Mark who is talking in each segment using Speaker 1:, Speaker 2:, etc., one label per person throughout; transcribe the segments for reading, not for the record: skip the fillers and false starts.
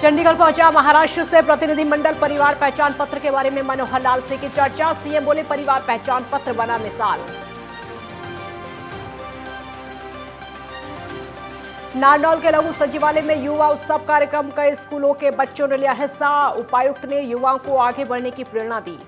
Speaker 1: चंडीगढ़ पहुंचा महाराष्ट्र से प्रतिनिधिमंडल। परिवार पहचान पत्र के बारे में मनोहर लाल से की चर्चा। सीएम बोले परिवार पहचान पत्र बना मिसाल। नारनौल के लघु सचिवालय में युवा उत्सव कार्यक्रम। कई स्कूलों के बच्चों ने लिया हिस्सा। उपायुक्त ने युवाओं को आगे बढ़ने की प्रेरणा दी।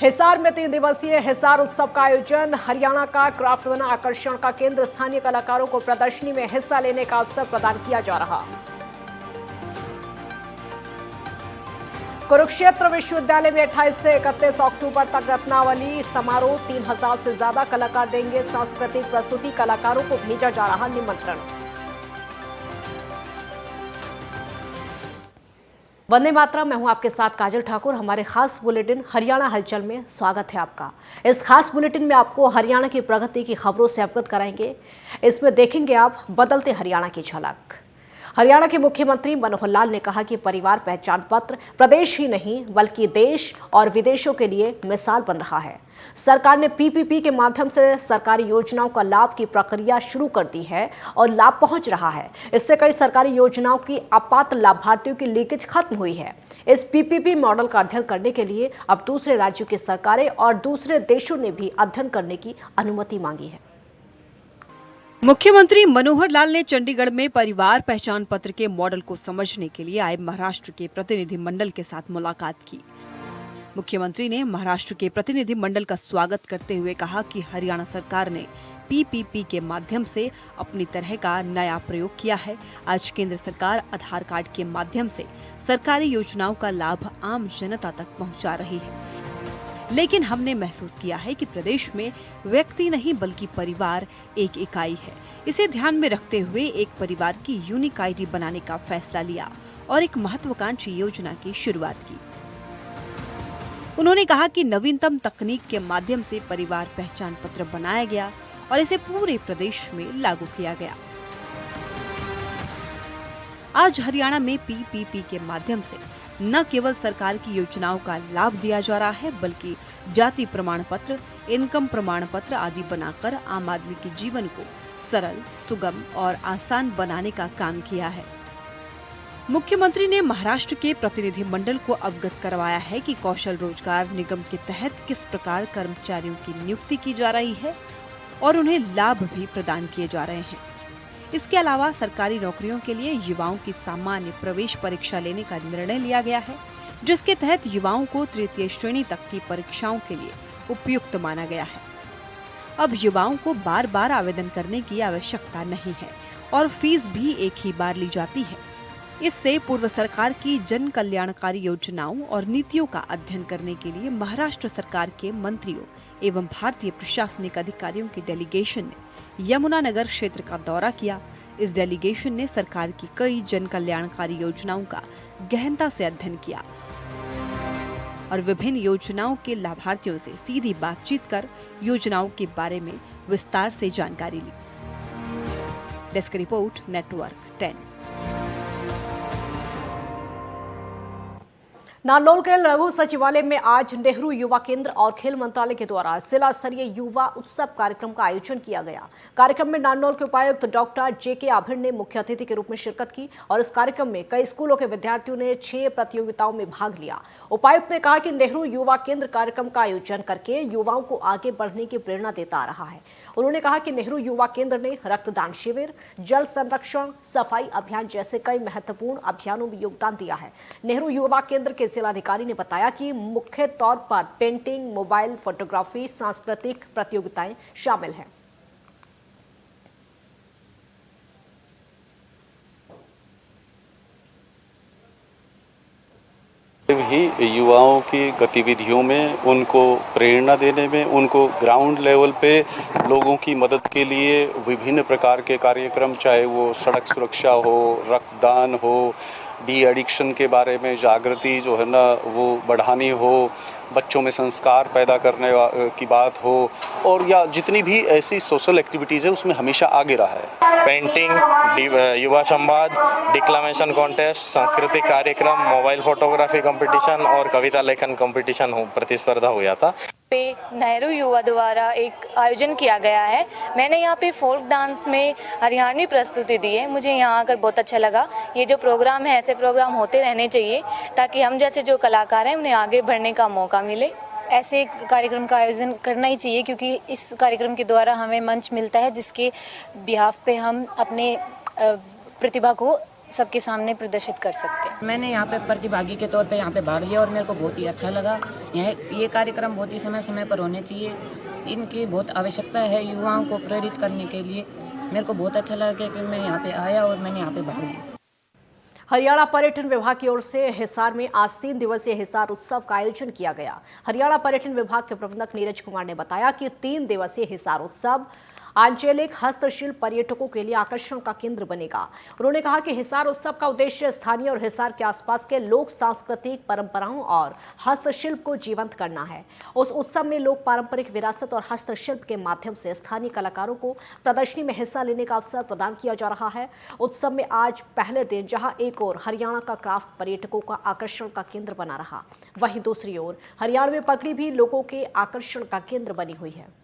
Speaker 1: हिसार में 3 दिवसीय हिसार उत्सव का आयोजन। हरियाणा का क्राफ्ट बना आकर्षण का केंद्र। स्थानीय कलाकारों को प्रदर्शनी में हिस्सा लेने का अवसर प्रदान किया जा रहा। कुरुक्षेत्र विश्वविद्यालय में 28 से 31 अक्टूबर तक रत्नावली समारोह। 3000 से ज्यादा कलाकार देंगे सांस्कृतिक प्रस्तुति। कलाकारों को भेजा जा रहा निमंत्रण। वंदे मातरम। मैं हूं आपके साथ काजल ठाकुर। हमारे खास बुलेटिन हरियाणा हलचल में स्वागत है आपका। इस खास बुलेटिन में आपको हरियाणा की प्रगति की खबरों से अवगत कराएंगे। इसमें देखेंगे आप बदलते हरियाणा की झलक। हरियाणा के मुख्यमंत्री मनोहर लाल ने कहा कि परिवार पहचान पत्र प्रदेश ही नहीं बल्कि देश और विदेशों के लिए मिसाल बन रहा है। सरकार ने पीपीपी के माध्यम से सरकारी योजनाओं का लाभ की प्रक्रिया शुरू कर दी है और लाभ पहुंच रहा है। इससे कई सरकारी योजनाओं की अपात्र लाभार्थियों की लीकेज खत्म हुई है। इस पीपीपी मॉडल का अध्ययन करने के लिए अब दूसरे राज्यों की सरकारें और दूसरे देशों ने भी अध्ययन करने की अनुमति मांगी है।
Speaker 2: मुख्यमंत्री मनोहर लाल ने चंडीगढ़ में परिवार पहचान पत्र के मॉडल को समझने के लिए आए महाराष्ट्र के प्रतिनिधिमंडल के साथ मुलाकात की। मुख्यमंत्री ने महाराष्ट्र के प्रतिनिधिमंडल का स्वागत करते हुए कहा कि हरियाणा सरकार ने पीपीपी के माध्यम से अपनी तरह का नया प्रयोग किया है। आज केंद्र सरकार आधार कार्ड के माध्यम से सरकारी योजनाओं का लाभ आम जनता तक पहुंचा रही है, लेकिन हमने महसूस किया है कि प्रदेश में व्यक्ति नहीं बल्कि परिवार एक इकाई है। इसे ध्यान में रखते हुए एक परिवार की यूनिक आईडी बनाने का फैसला लिया और एक महत्वाकांक्षी योजना की शुरुआत की। उन्होंने कहा कि नवीनतम तकनीक के माध्यम से परिवार पहचान पत्र बनाया गया और इसे पूरे प्रदेश में लागू किया गया। आज हरियाणा में पीपीपी के माध्यम से न केवल सरकार की योजनाओं का लाभ दिया जा रहा है बल्कि जाति प्रमाण पत्र, इनकम प्रमाण पत्र आदि बनाकर आम आदमी के जीवन को सरल, सुगम और आसान बनाने का काम किया है। मुख्यमंत्री ने महाराष्ट्र के प्रतिनिधिमंडल को अवगत करवाया है कि कौशल रोजगार निगम के तहत किस प्रकार कर्मचारियों की नियुक्ति की जा रही है और उन्हें लाभ भी प्रदान किए जा रहे हैं। इसके अलावा सरकारी नौकरियों के लिए युवाओं की सामान्य प्रवेश परीक्षा लेने का निर्णय लिया गया है, जिसके तहत युवाओं को तृतीय श्रेणी तक की परीक्षाओं के लिए उपयुक्त माना गया है। अब युवाओं को बार बार आवेदन करने की आवश्यकता नहीं है और फीस भी एक ही बार ली जाती है। इससे पूर्व सरकार की जन कल्याणकारी योजनाओं और नीतियों का अध्ययन करने के लिए महाराष्ट्र सरकार के मंत्रियों एवं भारतीय प्रशासनिक अधिकारियों की डेलीगेशन ने यमुनानगर क्षेत्र का दौरा किया। इस डेलीगेशन ने सरकार की कई जन कल्याणकारी योजनाओं का गहनता से अध्ययन किया और विभिन्न योजनाओं के लाभार्थियों से सीधी बातचीत कर योजनाओं के बारे में विस्तार से जानकारी ली। Desk report, network 10।
Speaker 1: नारनौल के लघु सचिवालय में आज नेहरू युवा केंद्र और खेल मंत्रालय के द्वारा जिला स्तरीय युवा उत्सव कार्यक्रम का आयोजन किया गया। कार्यक्रम में नारनौल के उपायुक्त डॉक्टर जेके आभिर ने मुख्य अतिथि के रूप में शिरकत की और इस कार्यक्रम में कई स्कूलों के विद्यार्थियों ने 6 प्रतियोगिताओं में भाग लिया। उपायुक्त ने कहा कि नेहरू युवा केंद्र कार्यक्रम का आयोजन करके युवाओं को आगे बढ़ने की प्रेरणा देता आ रहा है। उन्होंने कहा कि नेहरू युवा केंद्र ने रक्तदान शिविर, जल संरक्षण, सफाई अभियान जैसे कई महत्वपूर्ण अभियानों में योगदान दिया है। नेहरू युवा केंद्र के जिलाधिकारी ने बताया कि मुख्य तौर पर पेंटिंग, मोबाइल फोटोग्राफी, सांस्कृतिक प्रतियोगिताएं शामिल हैं।
Speaker 3: ही युवाओं की गतिविधियों में, उनको प्रेरणा देने में, उनको ग्राउंड लेवल पे लोगों की मदद के लिए विभिन्न प्रकार के कार्यक्रम, चाहे वो सड़क सुरक्षा हो, रक्तदान हो, डी एडिक्शन के बारे में जागृति जो है ना वो बढ़ानी हो, बच्चों में संस्कार पैदा करने की बात हो, और या जितनी भी ऐसी सोशल एक्टिविटीज़ है उसमें हमेशा आगे रहा है।
Speaker 4: पेंटिंग, युवा संवाद, डिक्लामेशन कॉन्टेस्ट, सांस्कृतिक कार्यक्रम, मोबाइल फोटोग्राफी कंपटीशन और कविता लेखन कंपटीशन प्रतिस्पर्धा हुआ था।
Speaker 5: पे नेहरू युवा द्वारा एक आयोजन किया गया है। मैंने यहाँ पे फोक डांस में हरियाणवी प्रस्तुति दी है। मुझे यहाँ आकर बहुत अच्छा लगा। ये जो प्रोग्राम है, ऐसे प्रोग्राम होते रहने चाहिए ताकि हम जैसे जो कलाकार हैं उन्हें आगे बढ़ने का मौका मिले। ऐसे कार्यक्रम का आयोजन करना ही चाहिए क्योंकि इस कार्यक्रम के द्वारा हमें मंच मिलता है जिसके बिहाफ पे हम अपने प्रतिभा को सबके सामने प्रदर्शित कर सकते हैं।
Speaker 6: मैंने यहाँ पे प्रतिभागी के तौर पे यहाँ पे भाग लिया और मेरे को बहुत ही अच्छा लगा। ये कार्यक्रम बहुत ही समय समय पर होने चाहिए। इनकी बहुत आवश्यकता है युवाओं को प्रेरित करने के लिए। मेरे को बहुत अच्छा लगा कि मैं यहाँ पे आया और मैंने यहाँ पे भाग लिया।
Speaker 1: हरियाणा पर्यटन विभाग की ओर से हिसार में आज 3 दिवसीय हिसार उत्सव का आयोजन किया गया। हरियाणा पर्यटन विभाग के प्रबंधक नीरज कुमार ने बताया कि 3 दिवसीय हिसार उत्सव आंचलिक हस्तशिल्प पर्यटकों के लिए आकर्षण का केंद्र बनेगा। उन्होंने कहा कि हिसार उत्सव का उद्देश्य स्थानीय और हिसार के आसपास के लोक सांस्कृतिक परंपराओं और हस्तशिल्प को जीवंत करना है। उस उत्सव में लोक पारंपरिक विरासत और हस्तशिल्प के माध्यम से स्थानीय कलाकारों को प्रदर्शनी में हिस्सा लेने का अवसर प्रदान किया जा रहा है। उत्सव में आज पहले दिन जहां एक ओर हरियाणा का क्राफ्ट पर्यटकों का आकर्षण का केंद्र बना रहा, वहीं दूसरी ओर हरियाणवी पगड़ी भी लोगों के आकर्षण का केंद्र बनी हुई है।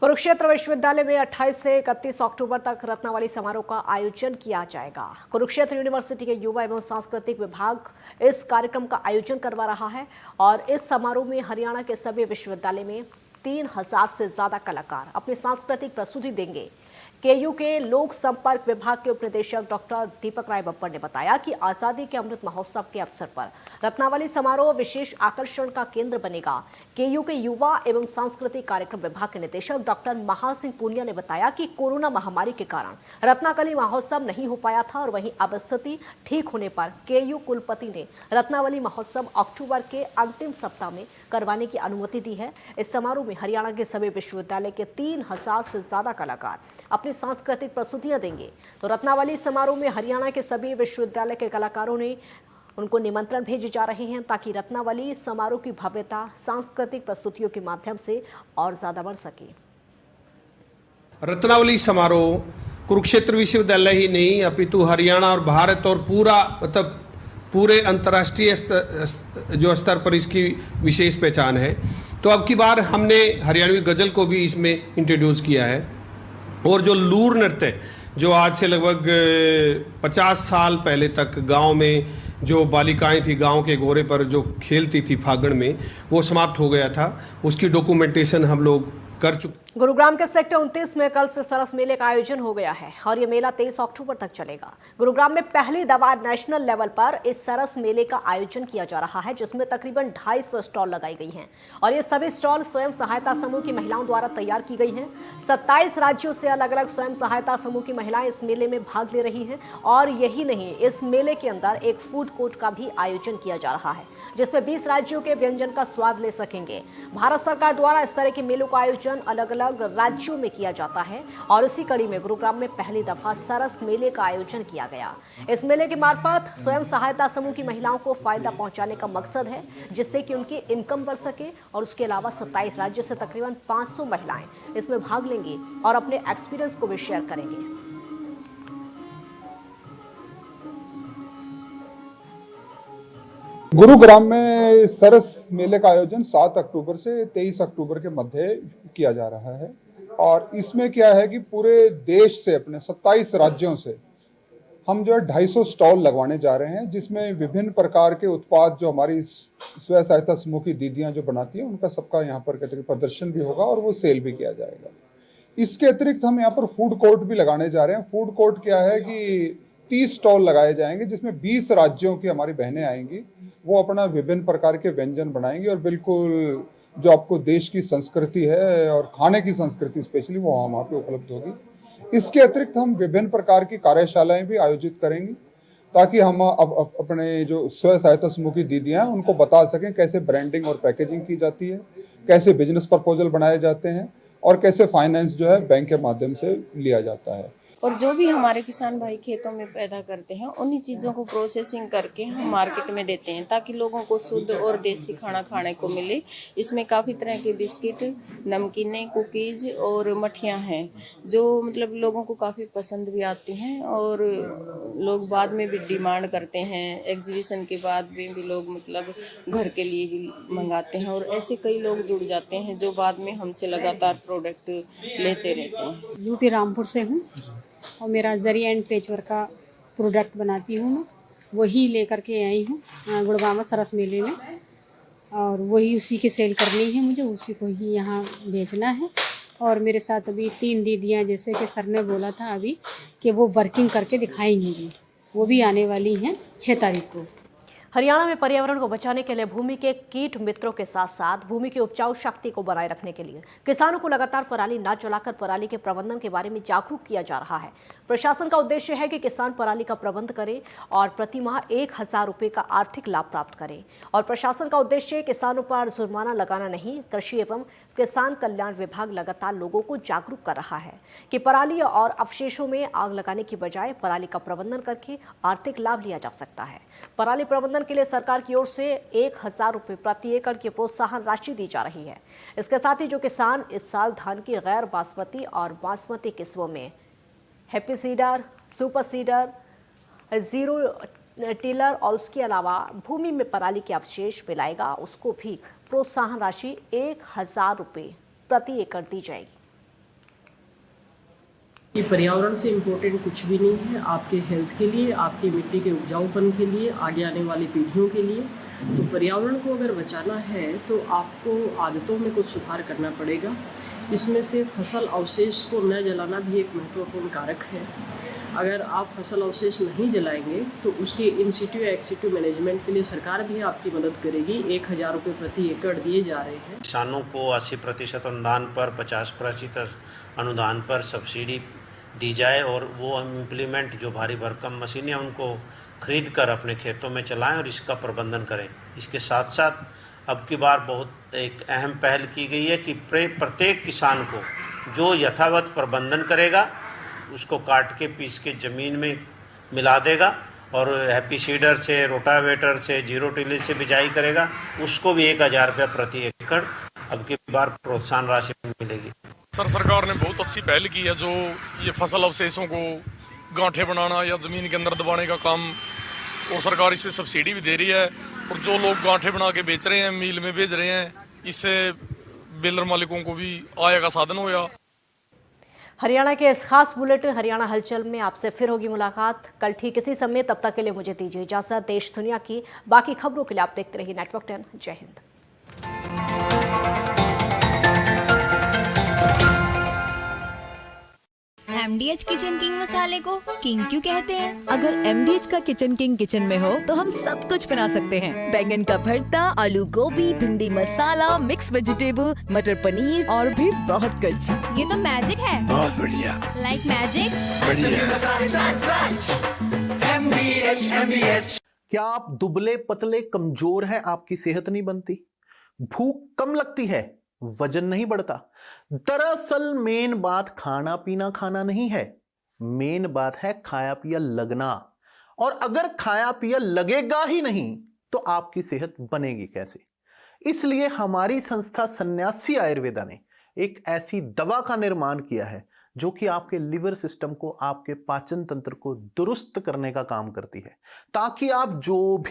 Speaker 1: कुरुक्षेत्र विश्वविद्यालय में 28 से 31 अक्टूबर तक रत्नावली समारोह का आयोजन किया जाएगा। कुरुक्षेत्र यूनिवर्सिटी के युवा एवं सांस्कृतिक विभाग इस कार्यक्रम का आयोजन करवा रहा है और इस समारोह में हरियाणा के सभी विश्वविद्यालय में 3000 से ज्यादा कलाकार अपनी सांस्कृतिक प्रस्तुति देंगे। केयू के लोक संपर्क विभाग के उप निदेशक डॉक्टर दीपक राय बब्बर ने बताया कि आजादी के अमृत महोत्सव के अवसर पर रत्नावली समारोह विशेष आकर्षण का केंद्र बनेगा। केयू के युवा एवं सांस्कृतिक कार्यक्रम विभाग के निदेशक डॉक्टर महासिंह पुनिया ने बताया कि कोरोना महामारी के कारण रत्नावली महोत्सव नहीं हो पाया था और वहीं अब स्थिति ठीक होने पर केयू कुलपति ने रत्नावली महोत्सव अक्टूबर के अंतिम सप्ताह में करवाने की अनुमति दी है। इस समारोह में हरियाणा के सभी विश्वविद्यालय के 3000 से ज्यादा कलाकार अपनी सांस्कृतिक प्रस्तुतियां देंगे। तो रत्नावली समारोह में हरियाणा के सभी विश्वविद्यालय के कलाकारों ने उनको निमंत्रण भेजे जा रहे हैं ताकि रत्नावली समारोह की भव्यता सांस्कृतिक प्रस्तुतियों के माध्यम से और ज्यादा बढ़ सके।
Speaker 7: रत्नावली समारोह कुरुक्षेत्र विश्वविद्यालय ही नहीं अपितु हरियाणा और भारत और पूरे अंतर्राष्ट्रीय जो स्तर पर इसकी विशेष पहचान है। तो अब की बार हमने हरियाणवी गजल को भी इसमें इंट्रोड्यूस किया है और जो लूर नृत्य जो आज से लगभग 50 साल पहले तक गांव में जो बालिकाएं थी गांव के घोड़े पर जो खेलती थी फागण में, वो समाप्त हो गया था। उसकी डॉक्यूमेंटेशन हम लोग कर चुके।
Speaker 1: गुरुग्राम के सेक्टर 29 में कल से सरस मेले का आयोजन हो गया है और ये मेला 23 अक्टूबर तक चलेगा। गुरुग्राम में पहली दफा नेशनल लेवल पर इस सरस मेले का आयोजन किया जा रहा है जिसमें तकरीबन 250 स्टॉल लगाई गई हैं और ये सभी स्टॉल स्वयं सहायता समूह की महिलाओं द्वारा तैयार की गई हैं। 27 राज्यों से अलग अलग स्वयं सहायता समूह की महिलाएं इस मेले में भाग ले रही हैं और यही नहीं, इस मेले के अंदर एक फूड कोर्ट का भी आयोजन किया जा रहा है जिसमें 20 राज्यों के व्यंजन का स्वाद ले सकेंगे। भारत सरकार द्वारा इस तरह के मेलों का आयोजन अलग अलग राज्यों में किया जाता है और इसी कड़ी में गुरुग्राम में पहली दफा सरस मेले का आयोजन किया गया। इस मेले के मार्फत स्वयं सहायता समूह की महिलाओं को फायदा पहुंचाने का मकसद है जिससे कि उनकी इनकम बढ़ सके और उसके अलावा 27 राज्यों से तकरीबन 500 महिलाएं इसमें भाग लेंगी और अपने एक्सपीरियंस को भी शेयर करेंगे।
Speaker 8: गुरुग्राम में सरस मेले का आयोजन 7 अक्टूबर से 23 अक्टूबर के मध्य किया जा रहा है और इसमें क्या है कि पूरे देश से अपने 27 राज्यों से हम जो है 250 स्टॉल लगवाने जा रहे हैं जिसमें विभिन्न प्रकार के उत्पाद जो हमारी स्वयं सहायता समूह की दीदियां जो बनाती हैं उनका सबका यहाँ पर प्रदर्शन भी होगा और वो सेल भी किया जाएगा। इसके अतिरिक्त हम यहाँ पर फूड कोर्ट भी लगाने जा रहे हैं। फूड कोर्ट क्या है कि 30 स्टॉल लगाए जाएंगे जिसमें 20 राज्यों की हमारी बहनें आएंगी, वो अपना विभिन्न प्रकार के व्यंजन बनाएंगे और बिल्कुल जो आपको देश की संस्कृति है और खाने की संस्कृति स्पेशली वो वहाँ पे उपलब्ध होगी। इसके अतिरिक्त हम विभिन्न प्रकार की कार्यशालाएं भी आयोजित करेंगे ताकि हम अपने जो स्वयं सहायता समूह की दीदियां हैं उनको बता सकें कैसे ब्रांडिंग और पैकेजिंग की जाती है, कैसे बिजनेस प्रपोजल बनाए जाते हैं और कैसे फाइनेंस जो है बैंक के माध्यम से लिया जाता है।
Speaker 9: और जो भी हमारे किसान भाई खेतों में पैदा करते हैं उन्हीं चीज़ों को प्रोसेसिंग करके हम मार्केट में देते हैं ताकि लोगों को शुद्ध और देसी खाना खाने को मिले। इसमें काफ़ी तरह के बिस्किट, नमकीनें, कुकीज़ और मठियाँ हैं जो मतलब लोगों को काफ़ी पसंद भी आती हैं और लोग बाद में भी डिमांड करते हैं। एग्जीबिशन के बाद भी लोग मतलब घर के लिए भी मंगाते हैं और ऐसे कई लोग जुड़ जाते हैं जो बाद में हमसे लगातार प्रोडक्ट लेते रहते हैं।
Speaker 10: यूपी रामपुर से हूँ और मेरा जरी एंड पेचवर्क का प्रोडक्ट बनाती हूँ मैं, वही लेकर के आई हूँ गुड़गांव सरस मेले में और वही उसी की सेल करनी है मुझे, उसी को ही यहाँ बेचना है। और मेरे साथ अभी 3 दीदियाँ जैसे कि सर ने बोला था अभी कि वो वर्किंग करके दिखाएंगी भी, वो भी आने वाली हैं 6 तारीख को।
Speaker 1: हरियाणा में पर्यावरण को बचाने के लिए भूमि के कीट मित्रों के साथ साथ भूमि की उपजाऊ शक्ति को बनाए रखने के लिए किसानों को लगातार पराली न जलाकर पराली के प्रबंधन के बारे में जागरूक किया जा रहा है। प्रशासन का उद्देश्य है कि किसान पराली का प्रबंध करें और प्रति माह 1000 रुपये का आर्थिक लाभ प्राप्त करें। और प्रशासन का उद्देश्य किसानों पर जुर्माना लगाना नहीं। कृषि एवं किसान कल्याण विभाग लगातार लोगों को जागरूक कर रहा है कि पराली और अवशेषों में आग लगाने की बजाय पराली का प्रबंधन करके आर्थिक लाभ लिया जा सकता है। पराली प्रबंधन के लिए सरकार की ओर से 1000 रुपये प्रति एकड़ की प्रोत्साहन राशि दी जा रही है। इसके साथ ही जो किसान इस साल धान की गैर बासमती और बासमती किस्मों में happy seeder, super seeder, zero tiller और उसके अलावा भूमि में पराली के अवशेष मिलाएगा, उसको भी प्रोत्साहन राशि 1000 रुपये प्रति एकड़ दी जाएगी।
Speaker 11: ये पर्यावरण से इम्पोर्टेंट कुछ भी नहीं है, आपके हेल्थ के लिए, आपकी मिट्टी के उपजाऊपन के लिए, आगे आने वाली पीढ़ियों के लिए। तो पर्यावरण को अगर बचाना है तो आपको आदतों में कुछ सुधार करना पड़ेगा। इसमें से फसल अवशेष को न जलाना भी एक महत्वपूर्ण कारक है। अगर आप फसल अवशेष नहीं जलाएंगे तो उसके इन सिटू या एक्स सिटू मैनेजमेंट के लिए सरकार भी आपकी मदद करेगी। 1000 रुपये प्रति एकड़ दिए जा रहे हैं।
Speaker 12: किसानों को 80% अनुदान पर 50% अनुदान पर सब्सिडी दी जाए और वो इम्प्लीमेंट जो भारी भरकम मशीनें उनको खरीद कर अपने खेतों में चलाएं और इसका प्रबंधन करें। इसके साथ साथ अब की बार बहुत एक अहम पहल की गई है कि प्रत्येक किसान को जो यथावत प्रबंधन करेगा उसको काट के पीस के ज़मीन में मिला देगा और हैप्पी सीडर से, रोटावेटर से, जीरो टिलर से बिजाई करेगा, उसको भी 1000 रुपये प्रति एकड़ अब की बार प्रोत्साहन राशि मिलेगी।
Speaker 13: सरकार ने बहुत अच्छी पहल की है, जो ये फसल अवशेषों को गांठे बनाना या ज़मीन के अंदर दबाने का काम, और सरकार इस पर सब्सिडी भी दे रही है। और जो लोग गांठे बना के बेच रहे हैं, मिल में भेज रहे हैं, इससे बेलर मालिकों को भी आय का साधन होगा।
Speaker 1: हरियाणा के इस खास बुलेटिन हरियाणा हलचल में आपसे फिर होगी मुलाकात कल ठीक इसी समय। तब तक के लिए मुझे दीजिए इजाजत। देश दुनिया की बाकी खबरों के लिए आप देखते रहिए नेटवर्क 10। जय हिंद।
Speaker 14: MDH किचन किंग मसाले को किंग क्यों कहते हैं? अगर MDH का किचन किंग किचन में हो तो हम सब कुछ बना सकते हैं। बैंगन का भरता, आलू गोभी, भिंडी मसाला, मिक्स वेजिटेबल, मटर पनीर और भी बहुत कुछ। ये तो मैजिक है। बहुत बढ़िया। Like magic.
Speaker 15: MDH। क्या आप दुबले पतले कमजोर हैं? आपकी सेहत नहीं बनती, भूख कम लगती है, वजन नहीं बढ़ता? दरअसल मेन बात खाना पीना खाना नहीं है, मेन बात है खाया पिया लगना। और अगर खाया पिया लगेगा ही नहीं तो आपकी सेहत बनेगी कैसे? इसलिए हमारी संस्था सन्यासी आयुर्वेदा ने एक ऐसी दवा का निर्माण किया है जो कि आपके लिवर सिस्टम को, आपके पाचन तंत्र को दुरुस्त करने का काम करती है, ताकि आप जो भी